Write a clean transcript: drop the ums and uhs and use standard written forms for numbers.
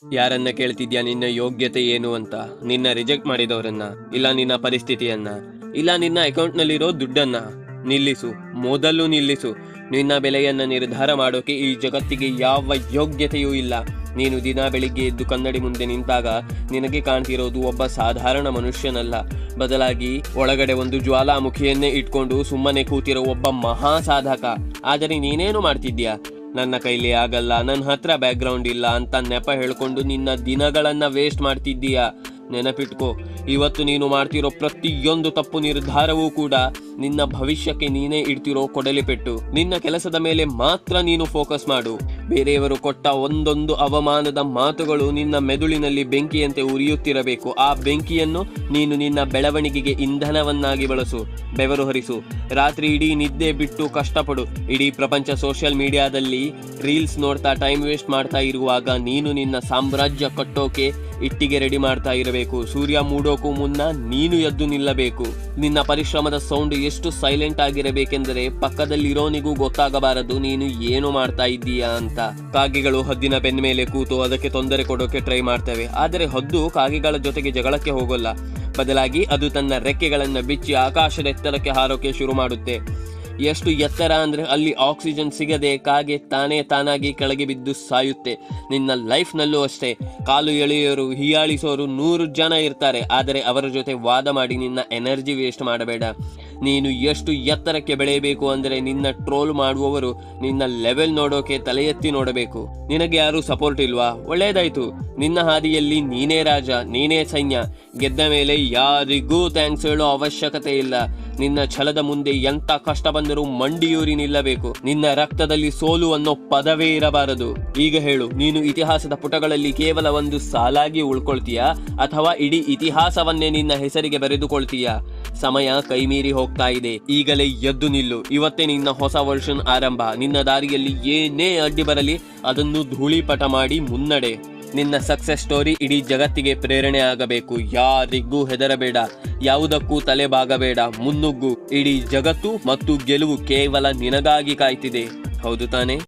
ಯಾರನ್ನ ಕೇಳ್ತಿದ್ಯಾ ನಿನ್ನ ಯೋಗ್ಯತೆ ಏನು ಅಂತ? ನಿನ್ನ ರಿಜೆಕ್ಟ್ ಮಾಡಿದವರನ್ನ, ಇಲ್ಲ ನಿನ್ನ ಪರಿಸ್ಥಿತಿಯನ್ನ, ಇಲ್ಲ ನಿನ್ನ ಅಕೌಂಟ್ನಲ್ಲಿರೋ ದುಡ್ಡನ್ನ? ನಿಲ್ಲಿಸು, ಮೊದಲು ನಿಲ್ಲಿಸು. ನಿನ್ನ ಬೆಲೆಯನ್ನ ನಿರ್ಧಾರ ಮಾಡೋಕೆ ಈ ಜಗತ್ತಿಗೆ ಯಾವ ಯೋಗ್ಯತೆಯೂ ಇಲ್ಲ. ನೀನು ದಿನ ಬೆಳಿಗ್ಗೆ ಎದ್ದು ಕನ್ನಡಿ ಮುಂದೆ ನಿಂತಾಗ ನಿನಗೆ ಕಾಣ್ತಿರೋದು ಒಬ್ಬ ಸಾಧಾರಣ ಮನುಷ್ಯನಲ್ಲ, ಬದಲಾಗಿ ಒಳಗಡೆ ಒಂದು ಜ್ವಾಲಾಮುಖಿಯನ್ನೇ ಇಟ್ಕೊಂಡು ಸುಮ್ಮನೆ ಕೂತಿರೋ ಒಬ್ಬ ಮಹಾ ಸಾಧಕ. ಆದರೆ ನೀನೇನು ಮಾಡ್ತಿದ್ಯಾ? ನನ್ನ ಕೈಲಿ ಆಗಲ್ಲ, ನನ್ನ ಹತ್ರ ಬ್ಯಾಕ್ಗ್ರೌಂಡ್ ಇಲ್ಲ ಅಂತ ನೆಪ ಹೇಳ್ಕೊಂಡು ನಿನ್ನ ದಿನಗಳನ್ನ ವೇಸ್ಟ್ ಮಾಡ್ತಿದ್ದೀಯಾ. ನೆನಪಿಟ್ಕೋ, ಇವತ್ತು ನೀನು ಮಾಡ್ತಿರೋ ಪ್ರತಿಯೊಂದು ತಪ್ಪು ನಿರ್ಧಾರವೂ ಕೂಡ ನಿನ್ನ ಭವಿಷ್ಯಕ್ಕೆ ನೀನೇ ಇಡ್ತಿರೋ ಕೊಡಲಿಪೆಟ್ಟು. ನಿನ್ನ ಕೆಲಸದ ಮೇಲೆ ಮಾತ್ರ ನೀನು ಫೋಕಸ್ ಮಾಡು. ಬೇರೆಯವರು ಕೊಟ್ಟ ಒಂದೊಂದು ಅವಮಾನದ ಮಾತುಗಳು ನಿನ್ನ ಮೆದುಳಿನಲ್ಲಿ ಬೆಂಕಿಯಂತೆ ಉರಿಯುತ್ತಿರಬೇಕು. ಆ ಬೆಂಕಿಯನ್ನು ನೀನು ನಿನ್ನ ಬೆಳವಣಿಗೆಗೆ ಇಂಧನವನ್ನಾಗಿ ಬಳಸು. ಬೆವರು ಹರಿಸು. ರಾತ್ರಿ ಇಡೀ ನಿದ್ದೆ ಬಿಟ್ಟು ಕಷ್ಟಪಡು. ಇಡೀ ಪ್ರಪಂಚ ಸೋಷಿಯಲ್ ಮೀಡಿಯಾದಲ್ಲಿ ರೀಲ್ಸ್ ನೋಡ್ತಾ ಟೈಮ್ ವೇಸ್ಟ್ ಮಾಡ್ತಾ ಇರುವಾಗ ನೀನು ನಿನ್ನ ಸಾಮ್ರಾಜ್ಯ ಕಟ್ಟೋಕೆ ಇಟ್ಟಿಗೆ ರೆಡಿ ಮಾಡ್ತಾ ಇರಬೇಕು. ಸೂರ್ಯ ಮೂಡೋಕು ಮುನ್ನ ನೀನು ಎದ್ದು ನಿಲ್ಲಬೇಕು. ನಿನ್ನ ಪರಿಶ್ರಮದ ಸೌಂಡ್ ಎಷ್ಟು ಸೈಲೆಂಟ್ ಆಗಿರಬೇಕೆಂದರೆ ಪಕ್ಕದಲ್ಲಿರೋನಿಗೂ ಗೊತ್ತಾಗಬಾರದು ನೀನು ಏನು ಮಾಡ್ತಾ ಇದ್ದೀಯಾ ಅಂತ. ಕಾಗೆಗಳು ಹದ್ದಿನ ಬೆನ್ನ ಮೇಲೆ ಕೂತು ಅದಕ್ಕೆ ತೊಂದರೆ ಕೊಡೋಕೆ ಟ್ರೈ ಮಾಡ್ತವೆ, ಆದರೆ ಹದ್ದು ಕಾಗೆಗಳ ಜೊತೆಗೆ ಜಗಳಕ್ಕೆ ಹೋಗೋಲ್ಲ. ಬದಲಾಗಿ ಅದು ತನ್ನ ರೆಕ್ಕೆಗಳನ್ನ ಬಿಚ್ಚಿ ಆಕಾಶದ ಎತ್ತರಕ್ಕೆ ಹಾರೋಕೆ ಶುರು ಮಾಡುತ್ತೆ. ಎಷ್ಟು ಎತ್ತರ ಅಂದ್ರೆ ಅಲ್ಲಿ ಆಕ್ಸಿಜನ್ ಸಿಗದೆ ಕಾಗೆ ತಾನಾಗಿ ಕೆಳಗೆ ಬಿದ್ದು ಸಾಯುತ್ತೆ. ನಿನ್ನ ಲೈಫ್ನಲ್ಲೂ ಅಷ್ಟೇ, ಕಾಲು ಎಳೆಯೋರು, ಹೀಯಾಳಿಸೋರು 100 ಜನ ಇರ್ತಾರೆ, ಆದರೆ ಅವರ ಜೊತೆ ವಾದ ಮಾಡಿ ನಿನ್ನ ಎನರ್ಜಿ ವೇಸ್ಟ್ ಮಾಡಬೇಡ. ನೀನು ಎಷ್ಟು ಎತ್ತರಕ್ಕೆ ಬೆಳೆಯಬೇಕು ಅಂದರೆ ನಿನ್ನ ಟ್ರೋಲ್ ಮಾಡುವವರು ನಿನ್ನ ಲೆವೆಲ್ ನೋಡೋಕೆ ತಲೆ ಎತ್ತಿ ನೋಡಬೇಕು. ನಿನಗೆ ಯಾರು ಸಪೋರ್ಟ್ ಇಲ್ವಾ? ಒಳ್ಳೇದಾಯ್ತು, ನಿನ್ನ ಹಾದಿಯಲ್ಲಿ ನೀನೇ ರಾಜ, ನೀನೇ ಸೈನ್ಯ. ಗೆದ್ದ ಮೇಲೆ ಯಾರಿಗೂ ಥ್ಯಾಂಕ್ಸ್ ಹೇಳೋ ಅವಶ್ಯಕತೆ ಇಲ್ಲ. ನಿನ್ನ ಛಲದ ಮುಂದೆ ಎಂತ ಕಷ್ಟ ಬಂದರೂ ಮಂಡಿಯೂರಿ ನಿಲ್ಲಬೇಕು. ನಿನ್ನ ರಕ್ತದಲ್ಲಿ ಸೋಲು ಅನ್ನೋ ಪದವೇ ಇರಬಾರದು. ಈಗ ಹೇಳು, ನೀನು ಇತಿಹಾಸದ ಪುಟಗಳಲ್ಲಿ ಕೇವಲ ಒಂದು ಸಾಲಾಗಿ ಉಳ್ಕೊಳ್ತೀಯಾ ಅಥವಾ ಇಡೀ ಇತಿಹಾಸವನ್ನೇ ನಿನ್ನ ಹೆಸರಿಗೆ ಬರೆದುಕೊಳ್ತೀಯಾ? ಸಮಯ ಕೈಮೀರಿ ಹೋಗ್ತಾ ಇದೆ. ಈಗಲೇ ಎದ್ದು ನಿಲ್ಲು. ಇವತ್ತೇ ನಿನ್ನ ಹೊಸ ವರ್ಷನ್ ಆರಂಭ. ನಿನ್ನ ದಾರಿಯಲ್ಲಿ ಏನೇ ಅಡ್ಡಿ ಬರಲಿ ಅದನ್ನು ಧೂಳಿಪಟ ಮಾಡಿ ಮುನ್ನಡೆ. ನಿನ್ನ ಸಕ್ಸಸ್ ಸ್ಟೋರಿ ಇಡೀ ಜಗತ್ತಿಗೆ ಪ್ರೇರಣೆ ಆಗಬೇಕು. ಯಾರಿಗೂ ಹೆದರಬೇಡ, ಯಾವುದಕ್ಕೂ ತಲೆಬಾಗಬೇಡ, ಮುನ್ನುಗ್ಗು. ಇಡೀ ಜಗತ್ತು ಮತ್ತು ಗೆಲುವು ಕೇವಲ ನಿನಗಾಗಿ ಕಾಯ್ತಿದೆ. ಹೌದು ತಾನೆ?